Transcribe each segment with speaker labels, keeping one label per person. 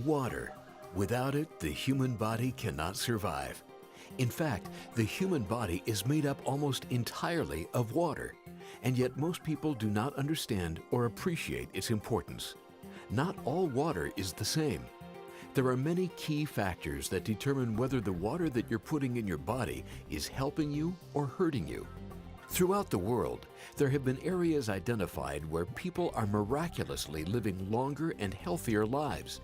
Speaker 1: Water. Without it, the human body cannot survive. In fact, the human body is made up almost entirely of water, and yet most people do not understand or appreciate its importance. Not all water is the same. There are many key factors that determine whether the water that you're putting in your body is helping you or hurting you. Throughout the world, there have been areas identified where people are miraculously living longer and healthier lives.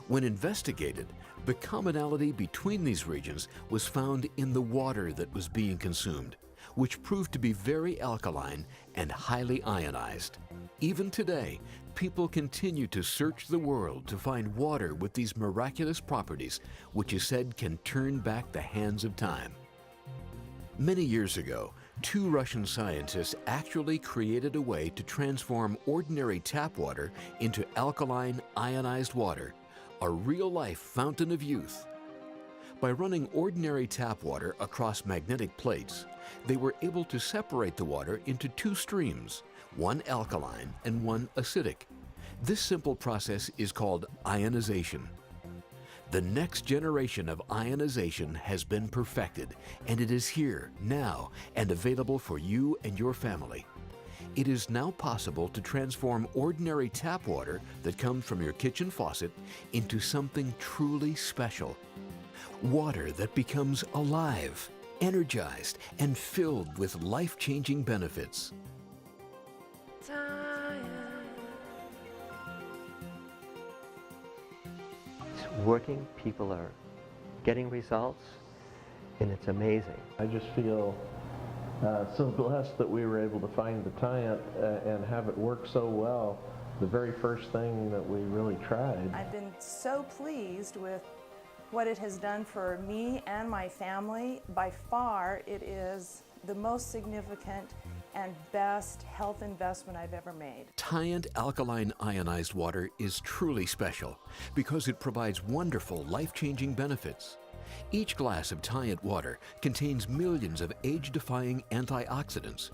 Speaker 1: When investigated, the commonality between these regions was found in the water that was being consumed, which proved to be very alkaline and highly ionized. Even today, people continue to search the world to find water with these miraculous properties, which is said can turn back the hands of time. Many years ago, 2 Russian scientists actually created a way to transform ordinary tap water into alkaline, ionized water, a real-life fountain of youth. By running ordinary tap water across magnetic plates, they were able to separate the water into 2 streams, one alkaline and one acidic. This simple process is called ionization. The next generation of ionization has been perfected, and it is here, now, and available for you and your family. It is now possible to transform ordinary tap water that comes from your kitchen faucet into something truly special. Water that becomes alive, energized, and filled with life-changing benefits.
Speaker 2: It's working, people are getting results, and it's amazing.
Speaker 3: I just feel so blessed that we were able to find the Tyent and have it work so well. The very first thing that we really tried.
Speaker 4: I've been so pleased with what it has done for me and my family. By far, it is the most significant and best health investment I've ever made.
Speaker 1: Tyent alkaline ionized water is truly special because it provides wonderful life-changing benefits. Each glass of Tyent water contains millions of age-defying antioxidants.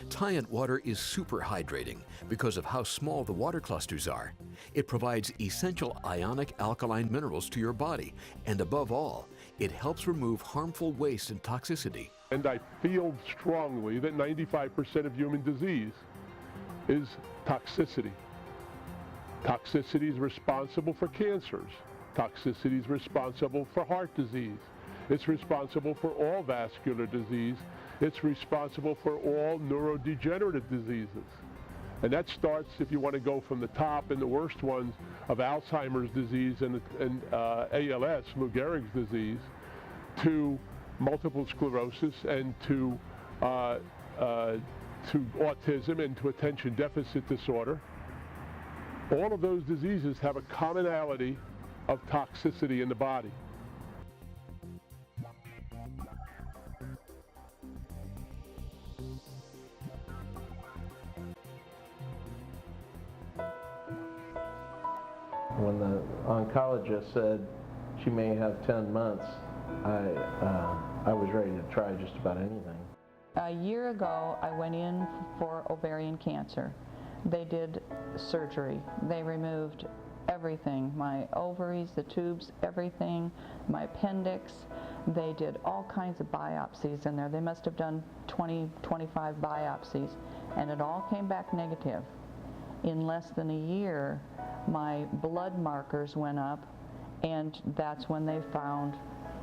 Speaker 1: Tyent water is super hydrating because of how small the water clusters are. It provides essential ionic alkaline minerals to your body, and above all, it helps remove harmful waste and toxicity.
Speaker 5: And I feel strongly that 95% of human disease is toxicity. Toxicity is responsible for cancers. Toxicity is responsible for heart disease. It's responsible for all vascular disease. It's responsible for all neurodegenerative diseases. And that starts, if you want to go from the top and the worst ones, of Alzheimer's disease and ALS, Lou Gehrig's disease, to multiple sclerosis and to autism and to attention deficit disorder. All of those diseases have a commonality of toxicity in the body.
Speaker 3: When the oncologist said she may have 10 months, I was ready to try just about anything.
Speaker 6: A year ago, I went in for ovarian cancer. They did surgery. They removed everything, my ovaries, the tubes, everything, my appendix. They did all kinds of biopsies in there. They must have done 20, 25 biopsies, and it all came back negative. In less than a year, my blood markers went up, and that's when they found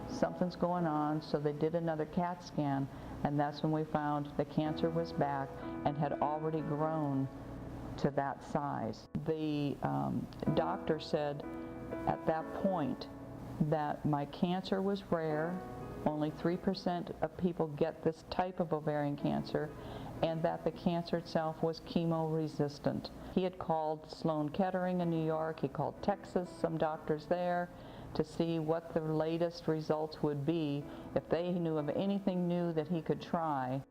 Speaker 6: something's going on, so they did another CAT scan, and that's when we found the cancer was back and had already grown to that size. The doctor said at that point that my cancer was rare, only 3% of people get this type of ovarian cancer, and that the cancer itself was chemo-resistant. He had called Sloan Kettering in New York, he called Texas, some doctors there, to see what the latest results would be, if they knew of anything new that he could try.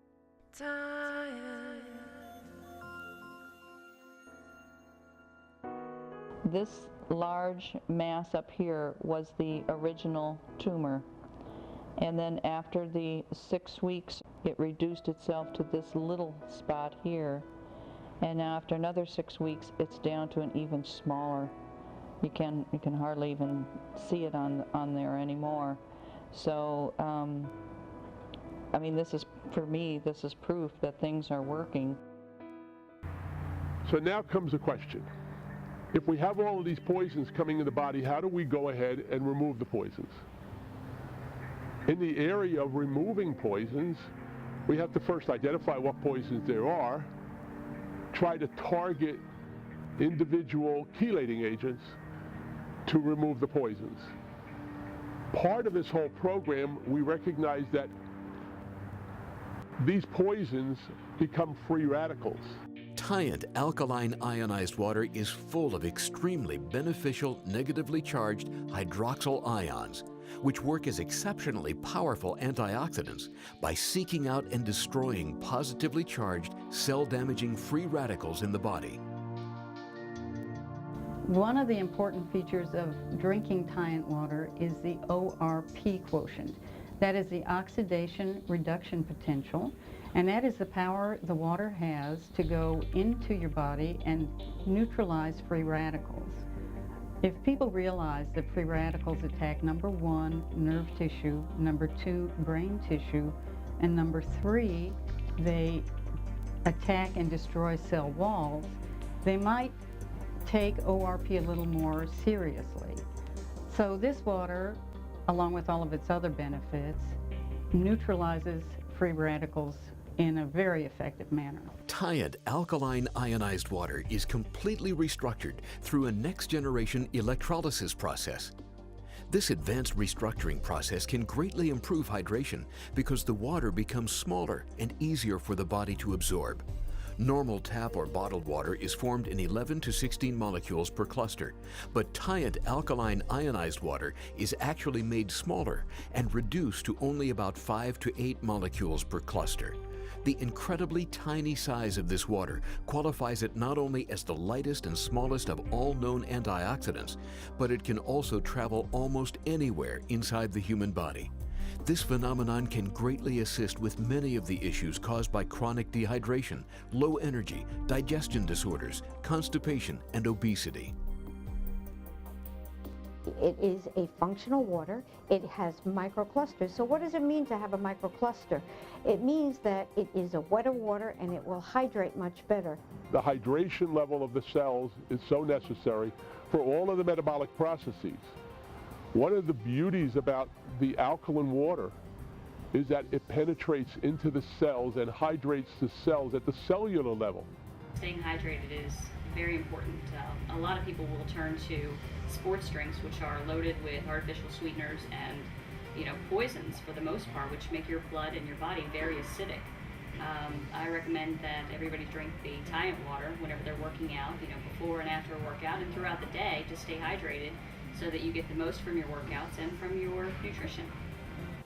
Speaker 6: This large mass up here was the original tumor. And then after the 6 weeks, it reduced itself to this little spot here. And now after another 6 weeks, it's down to an even smaller You can hardly even see it on there anymore. So, I mean, this is, for me, this is proof that things are working.
Speaker 5: So now comes the question. If we have all of these poisons coming in the body, how do we go ahead and remove the poisons? In the area of removing poisons, we have to first identify what poisons there are, try to target individual chelating agents to remove the poisons. Part of this whole program, we recognize that these poisons become free radicals.
Speaker 1: Tyent alkaline ionized water is full of extremely beneficial negatively charged hydroxyl ions, which work as exceptionally powerful antioxidants by seeking out and destroying positively charged cell-damaging free radicals in the body.
Speaker 7: One of the important features of drinking Tyent water is the ORP quotient. That is the oxidation reduction potential, and that is the power the water has to go into your body and neutralize free radicals. If people realize that free radicals attack number 1, nerve tissue, number 2, brain tissue, and number 3, they attack and destroy cell walls, they might take ORP a little more seriously. So this water, along with all of its other benefits, neutralizes free radicals in a very effective manner.
Speaker 1: Tyent alkaline ionized water is completely restructured through a next-generation electrolysis process. This advanced restructuring process can greatly improve hydration because the water becomes smaller and easier for the body to absorb. Normal tap or bottled water is formed in 11 to 16 molecules per cluster, but Tyent alkaline ionized water is actually made smaller and reduced to only about 5 to 8 molecules per cluster. The incredibly tiny size of this water qualifies it not only as the lightest and smallest of all known antioxidants, but it can also travel almost anywhere inside the human body. This phenomenon can greatly assist with many of the issues caused by chronic dehydration, low energy, digestion disorders, constipation, and obesity.
Speaker 8: It is a functional water. It has microclusters. So what does it mean to have a microcluster? It means that it is a wetter water and it will hydrate much better.
Speaker 5: The hydration level of the cells is so necessary for all of the metabolic processes. One of the beauties about the alkaline water is that it penetrates into the cells and hydrates the cells at the cellular level.
Speaker 9: Staying hydrated is very important. A lot of people will turn to sports drinks, which are loaded with artificial sweeteners and, poisons for the most part, which make your blood and your body very acidic. I recommend that everybody drink the Tyent water whenever they're working out, before and after a workout and throughout the day to stay hydrated so that you get the most from your workouts and from your nutrition.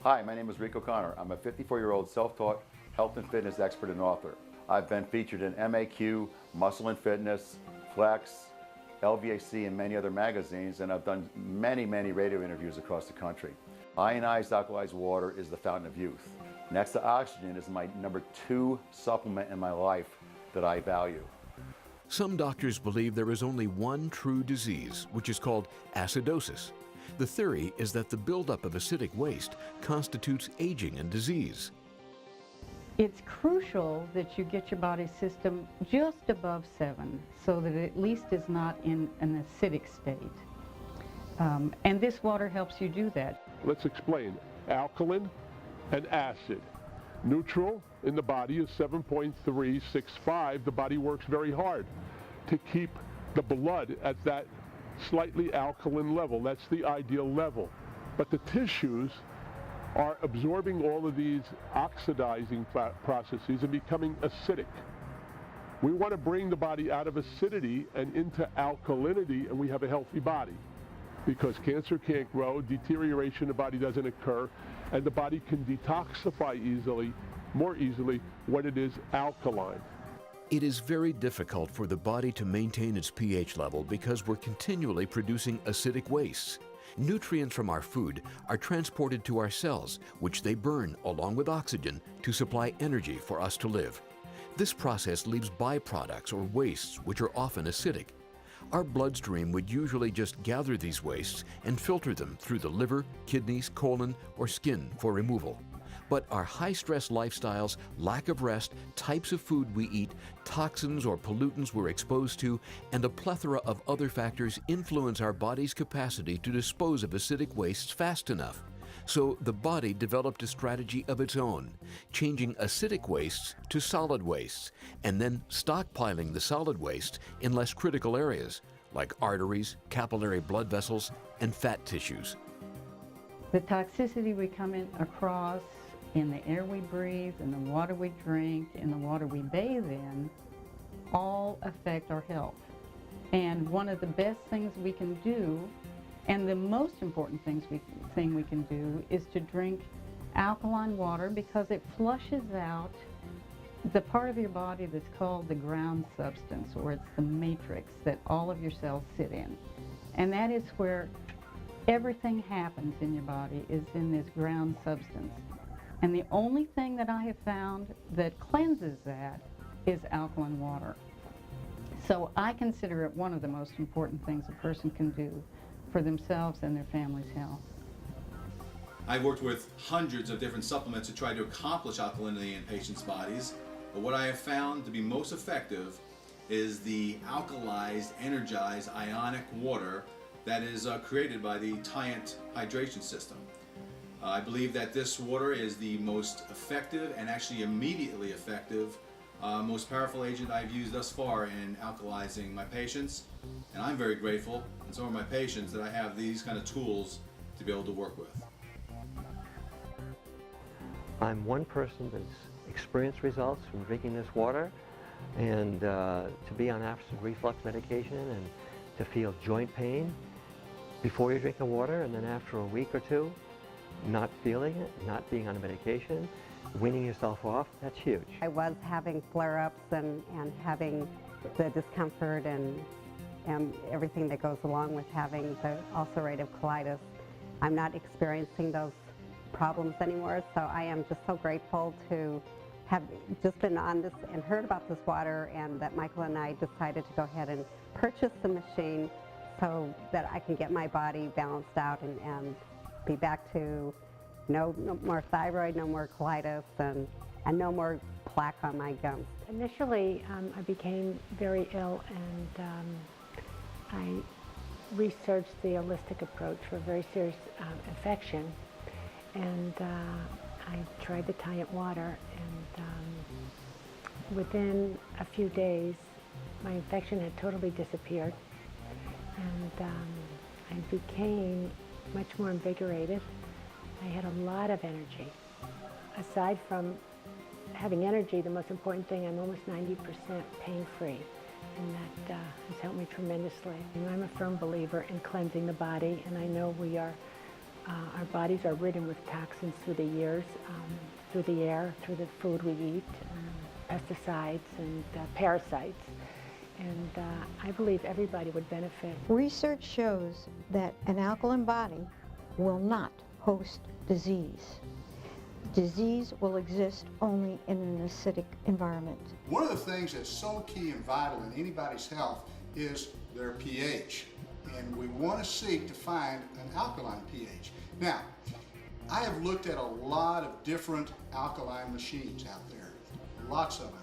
Speaker 10: Hi, my name is Rick O'Connor. I'm a 54-year-old self-taught health and fitness expert and author. I've been featured in MAQ, Muscle and Fitness, Flex, LVAC, and many other magazines, and I've done many radio interviews across the country. Ionized alkalized water is the fountain of youth. Next to oxygen is my number 2 supplement in my life that I value.
Speaker 1: Some doctors believe there is only one true disease, which is called acidosis. The theory is that the buildup of acidic waste constitutes aging and disease.
Speaker 7: It's crucial that you get your body system just above 7 so that it at least is not in an acidic state. And this water helps you do that.
Speaker 5: Let's explain. Alkaline and acid. Neutral in the body is 7.365. The body works very hard to keep the blood at that slightly alkaline level. That's the ideal level. But the tissues are absorbing all of these oxidizing processes and becoming acidic. We want to bring the body out of acidity and into alkalinity, and we have a healthy body. Because cancer can't grow, deterioration in the body doesn't occur, and the body can detoxify more easily when it is alkaline.
Speaker 1: It is very difficult for the body to maintain its pH level because we're continually producing acidic wastes. Nutrients from our food are transported to our cells, which they burn along with oxygen to supply energy for us to live. This process leaves byproducts or wastes which are often acidic. Our bloodstream would usually just gather these wastes and filter them through the liver, kidneys, colon, or skin for removal. But our high-stress lifestyles, lack of rest, types of food we eat, toxins or pollutants we're exposed to, and a plethora of other factors influence our body's capacity to dispose of acidic wastes fast enough. So the body developed a strategy of its own, changing acidic wastes to solid wastes, and then stockpiling the solid waste in less critical areas, like arteries, capillary blood vessels, and fat tissues.
Speaker 7: The toxicity we come across in the air we breathe, in the water we drink, in the water we bathe in, all affect our health. And one of the best things we can do, and the most important thing we can do, is to drink alkaline water, because it flushes out the part of your body that's called the ground substance, or it's the matrix that all of your cells sit in. And that is where everything happens in your body, is in this ground substance. And the only thing that I have found that cleanses that is alkaline water. So I consider it one of the most important things a person can do for themselves and their family's health.
Speaker 11: I've worked with hundreds of different supplements to try to accomplish alkalinity in patients' bodies, but what I have found to be most effective is the alkalized, energized, ionic water that is created by the Tyent hydration system. I believe that this water is the most effective and actually immediately effective, most powerful agent I've used thus far in alkalizing my patients. And I'm very grateful, and so are my patients, that I have these kind of tools to be able to work with.
Speaker 2: I'm one person that's experienced results from drinking this water, and to be on acid reflux medication and to feel joint pain before you drink the water, and then after a week or two, not feeling it, not being on a medication, weaning yourself off, that's huge.
Speaker 12: I was having flare-ups and having the discomfort and everything that goes along with having the ulcerative colitis. I'm not experiencing those problems anymore, so I am just so grateful to have just been on this and heard about this water, and that Michael and I decided to go ahead and purchase the machine so that I can get my body balanced out and be back to no more thyroid, no more colitis, and no more plaque on my gums.
Speaker 13: Initially, I became very ill, and I researched the holistic approach for a very serious infection, and I tried the Tyent water, and within a few days, my infection had totally disappeared, and I became much more invigorated. I had a lot of energy. Aside from having energy, the most important thing, I'm almost 90% pain-free, and that has helped me tremendously. And I'm a firm believer in cleansing the body, and I know we are, our bodies are ridden with toxins through the years, through the air, through the food we eat, pesticides and parasites. And I believe everybody would benefit.
Speaker 8: Research shows that an alkaline body will not host disease. Disease will exist only in an acidic environment.
Speaker 14: One of the things that's so key and vital in anybody's health is their pH. And we want to seek to find an alkaline pH. Now, I have looked at a lot of different alkaline machines out there, lots of them.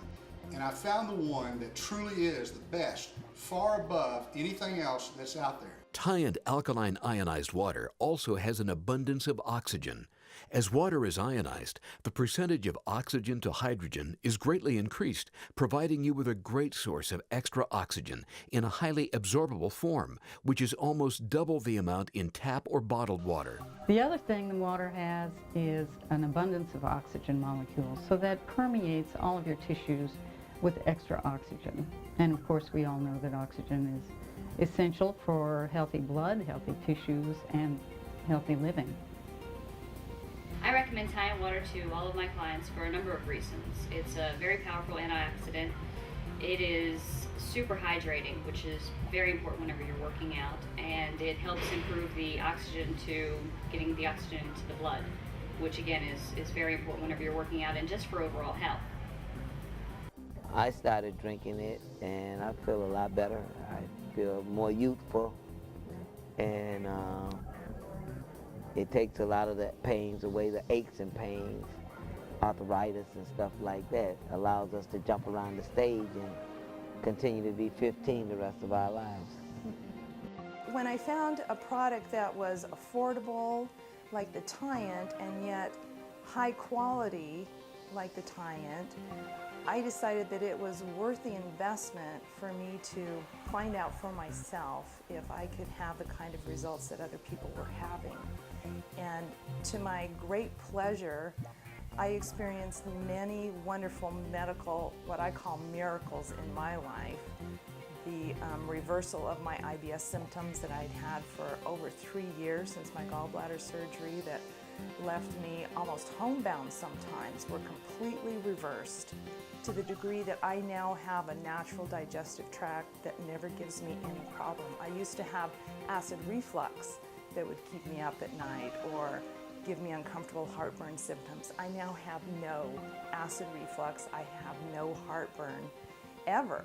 Speaker 14: And I found the one that truly is the best, far above anything else that's out there.
Speaker 1: Tyent alkaline ionized water also has an abundance of oxygen. As water is ionized, the percentage of oxygen to hydrogen is greatly increased, providing you with a great source of extra oxygen in a highly absorbable form, which is almost double the amount in tap or bottled water.
Speaker 7: The other thing the water has is an abundance of oxygen molecules, so that permeates all of your tissues with extra oxygen. And of course, we all know that oxygen is essential for healthy blood, healthy tissues, and healthy living.
Speaker 9: I recommend Tyent water to all of my clients for a number of reasons. It's a very powerful antioxidant. It is super hydrating, which is very important whenever you're working out, and it helps improve the oxygen to getting the oxygen into the blood, which again is very important whenever you're working out and just for overall health.
Speaker 15: I started drinking it and I feel a lot better. I feel more youthful, and it takes a lot of the pains away, the aches and pains, arthritis and stuff like that. Allows us to jump around the stage and continue to be 15 the rest of our lives.
Speaker 4: When I found a product that was affordable, like the Tyent, and yet high quality, like the Tyent, I decided that it was worth the investment for me to find out for myself if I could have the kind of results that other people were having. And to my great pleasure, I experienced many wonderful medical, what I call miracles in my life. The reversal of my IBS symptoms that I'd had for over 3 years since my gallbladder surgery that left me almost homebound sometimes were completely reversed to the degree that I now have a natural digestive tract that never gives me any problem. I used to have acid reflux that would keep me up at night or give me uncomfortable heartburn symptoms. I now have no acid reflux. I have no heartburn ever,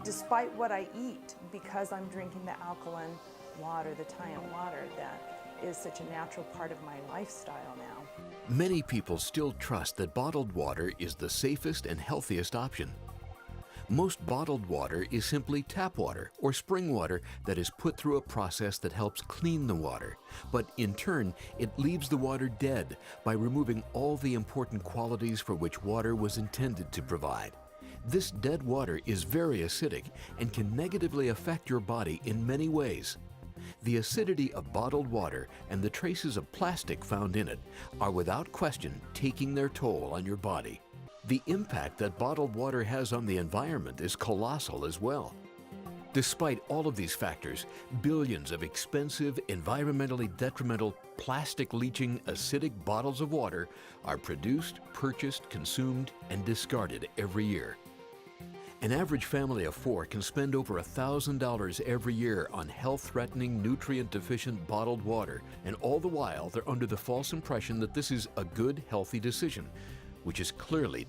Speaker 4: despite what I eat, because I'm drinking the alkaline water, the Tyent water, that is such a natural part of my lifestyle now.
Speaker 1: Many people still trust that bottled water is the safest and healthiest option. Most bottled water is simply tap water or spring water that is put through a process that helps clean the water, but in turn it leaves the water dead by removing all the important qualities for which water was intended to provide. This dead water is very acidic and can negatively affect your body in many ways. The acidity of bottled water and the traces of plastic found in it are without question taking their toll on your body. The impact that bottled water has on the environment is colossal as well. Despite all of these factors, billions of expensive, environmentally detrimental, plastic-leaching, acidic bottles of water are produced, purchased, consumed, and discarded every year. An average family of 4 can spend over $1,000 every year on health-threatening, nutrient-deficient bottled water, and all the while they're under the false impression that this is a good, healthy decision, which is clearly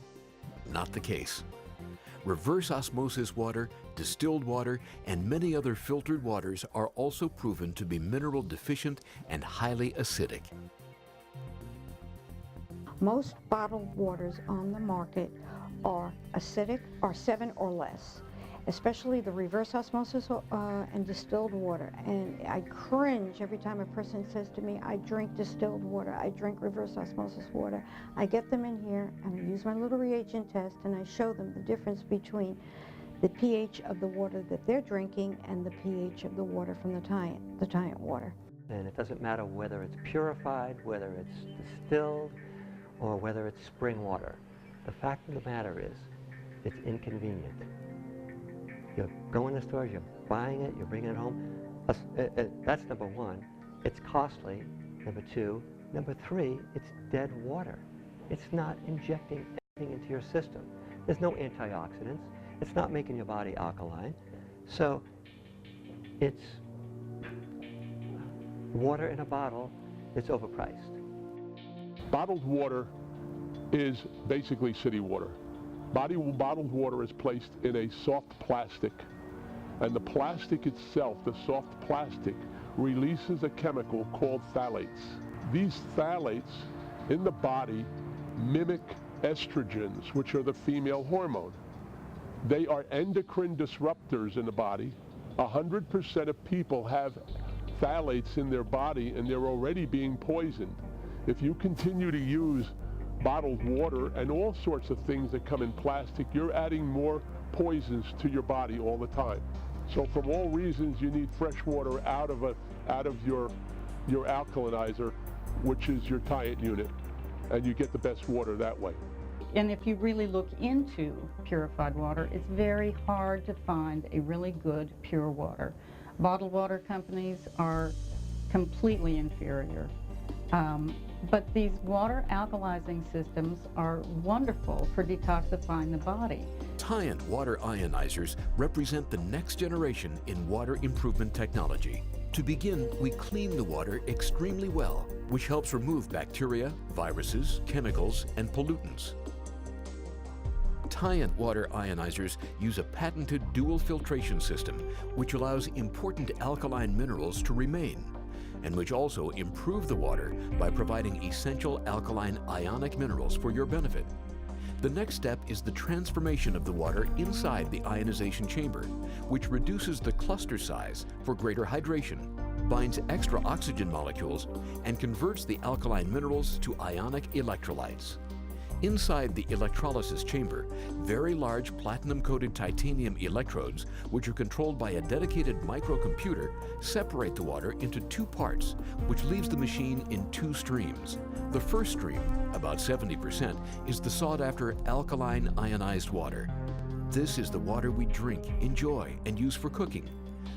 Speaker 1: not the case. Reverse osmosis water, distilled water, and many other filtered waters are also proven to be mineral deficient and highly acidic.
Speaker 8: Most bottled waters on the market are acidic or 7 or less, especially the reverse osmosis and distilled water. And I cringe every time a person says to me, I drink distilled water, I drink reverse osmosis water. I get them in here and I use my little reagent test and I show them the difference between the pH of the water that they're drinking and the pH of the water from the Tyent water.
Speaker 2: And it doesn't matter whether it's purified, whether it's distilled, or whether it's spring water. The fact of the matter is, it's inconvenient. You go in the stores, you're buying it, you're bringing it home. That's number one. It's costly. Number two. Number three, it's dead water. It's not injecting anything into your system. There's no antioxidants. It's not making your body alkaline. So it's water in a bottle. It's overpriced.
Speaker 5: Bottled water is basically city water. Bottled water is placed in a soft plastic, and the plastic itself, the soft plastic, releases a chemical called phthalates. These phthalates in the body mimic estrogens, which are the female hormone. They are endocrine disruptors in the body. 100% of people have phthalates in their body and they're already being poisoned. If you continue to use bottled water and all sorts of things that come in plastic, you're adding more poisons to your body all the time. So from all reasons, you need fresh water out of your alkalinizer, which is your Tyent unit, and you get the best water that way.
Speaker 7: And if you really look into purified water, it's very hard to find a really good pure water. Bottled water companies are completely inferior. But these water alkalizing systems are wonderful for detoxifying the body.
Speaker 1: Tyent water ionizers represent the next generation in water improvement technology. To begin, we clean the water extremely well, which helps remove bacteria, viruses, chemicals, and pollutants. Tyent water ionizers use a patented dual filtration system which allows important alkaline minerals to remain, and which also improve the water by providing essential alkaline ionic minerals for your benefit. The next step is the transformation of the water inside the ionization chamber, which reduces the cluster size for greater hydration, binds extra oxygen molecules, and converts the alkaline minerals to ionic electrolytes. Inside the electrolysis chamber, very large platinum-coated titanium electrodes, which are controlled by a dedicated microcomputer, separate the water into two parts, which leaves the machine in two streams. The first stream, about 70%, is the sought-after alkaline ionized water. This is the water we drink, enjoy, and use for cooking.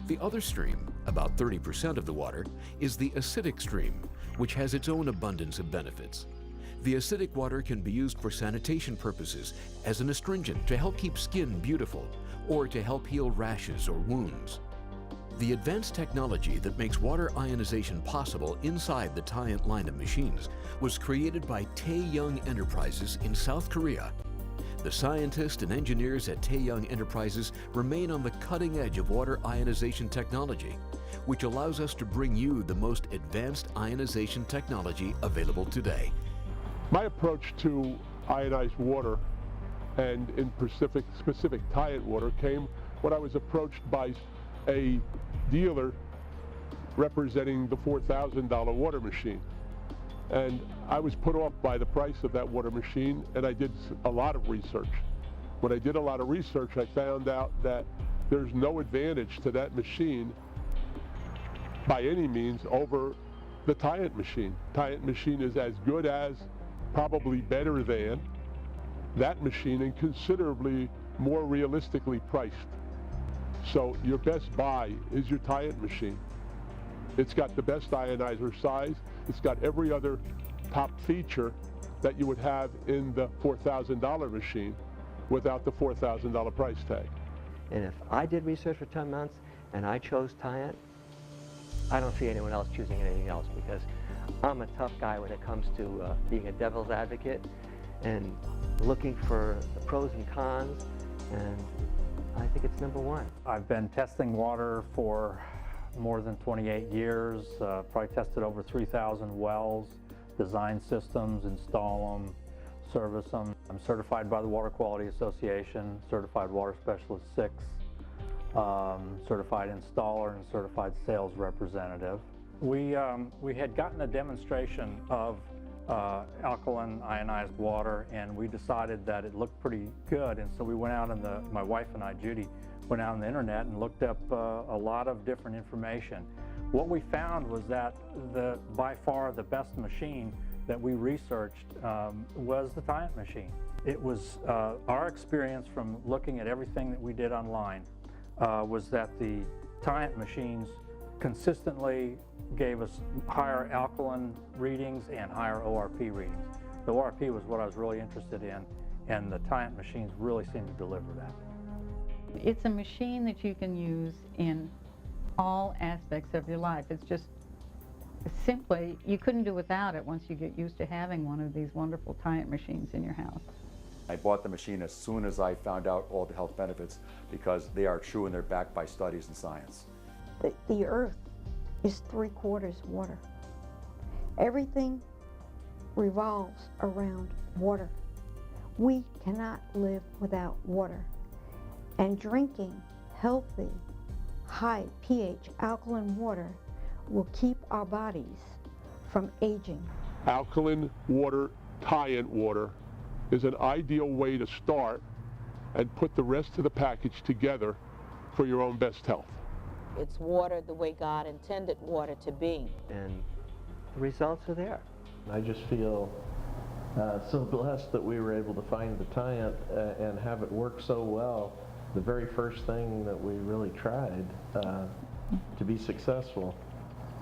Speaker 1: The other stream, about 30% of the water, is the acidic stream, which has its own abundance of benefits. The acidic water can be used for sanitation purposes, as an astringent to help keep skin beautiful, or to help heal rashes or wounds. The advanced technology that makes water ionization possible inside the Tyent line of machines was created by Taeyoung Enterprises in South Korea. The scientists and engineers at Taeyoung Enterprises remain on the cutting edge of water ionization technology, which allows us to bring you the most advanced ionization technology available today.
Speaker 5: My approach to ionized water, and in specific Tyent water, came when I was approached by a dealer representing the $4,000 water machine. And I was put off by the price of that water machine, and I did a lot of research. When I did a lot of research, I found out that there's no advantage to that machine by any means over the Tyent machine. Tyent machine is as good as, probably better than, that machine, and considerably more realistically priced. So your best buy is your Tyent machine. It's got the best ionizer size. It's got every other top feature that you would have in the $4,000 machine without the $4,000 price tag.
Speaker 2: And if I did research for 10 months and I chose Tyent, I don't see anyone else choosing anything else, because I'm a tough guy when it comes to being a devil's advocate and looking for the pros and cons, and I think it's number one.
Speaker 16: I've been testing water for more than 28 years, probably tested over 3,000 wells, design systems, install them, service them. I'm certified by the Water Quality Association, certified water specialist 6, certified installer, and certified sales representative. We had gotten a demonstration of alkaline ionized water, and we decided that it looked pretty good, and so we went out my wife and I, Judy, went out on the internet and looked up a lot of different information. What we found was that by far the best machine that we researched was the Tyent machine. It was our experience from looking at everything that we did online was that the Tyent machines consistently gave us higher alkaline readings and higher ORP readings. The ORP was what I was really interested in, and the Tyent machines really seem to deliver that.
Speaker 7: It's a machine that you can use in all aspects of your life. It's just simply, you couldn't do without it once you get used to having one of these wonderful Tyent machines in your house.
Speaker 10: I bought the machine as soon as I found out all the health benefits, because they are true and they're backed by studies and science.
Speaker 8: The earth is 3/4 water. Everything revolves around water. We cannot live without water. And drinking healthy, high pH alkaline water will keep our bodies from aging.
Speaker 5: Alkaline water, Tyent water, is an ideal way to start and put the rest of the package together for your own best health.
Speaker 17: It's water the way God intended water to be.
Speaker 2: And the results are there.
Speaker 3: I just feel so blessed that we were able to find the Tyent and have it work so well. The very first thing that we really tried to be successful.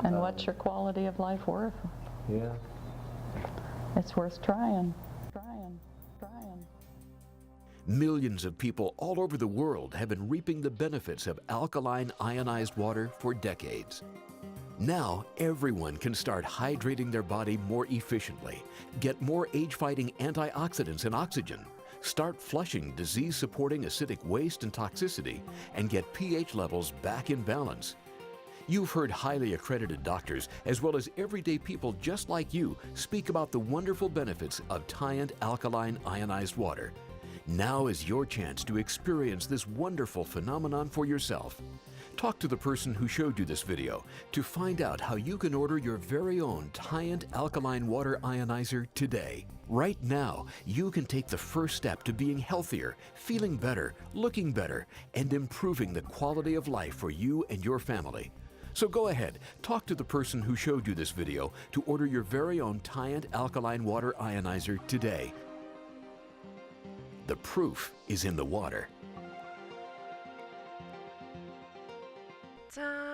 Speaker 6: And what's your quality of life worth?
Speaker 3: Yeah.
Speaker 6: It's worth trying.
Speaker 1: Millions of people all over the world have been reaping the benefits of alkaline ionized water for decades. Now, everyone can start hydrating their body more efficiently, get more age-fighting antioxidants and oxygen, start flushing disease-supporting acidic waste and toxicity, and get pH levels back in balance. You've heard highly accredited doctors, as well as everyday people just like you, speak about the wonderful benefits of Tyent alkaline ionized water. Now is your chance to experience this wonderful phenomenon for yourself. Talk to the person who showed you this video to find out how you can order your very own Tyent alkaline water ionizer today. Right now, you can take the first step to being healthier, feeling better, looking better, and improving the quality of life for you and your family. So go ahead, talk to the person who showed you this video to order your very own Tyent alkaline water ionizer today. The proof is in the water.
Speaker 18: Tyent.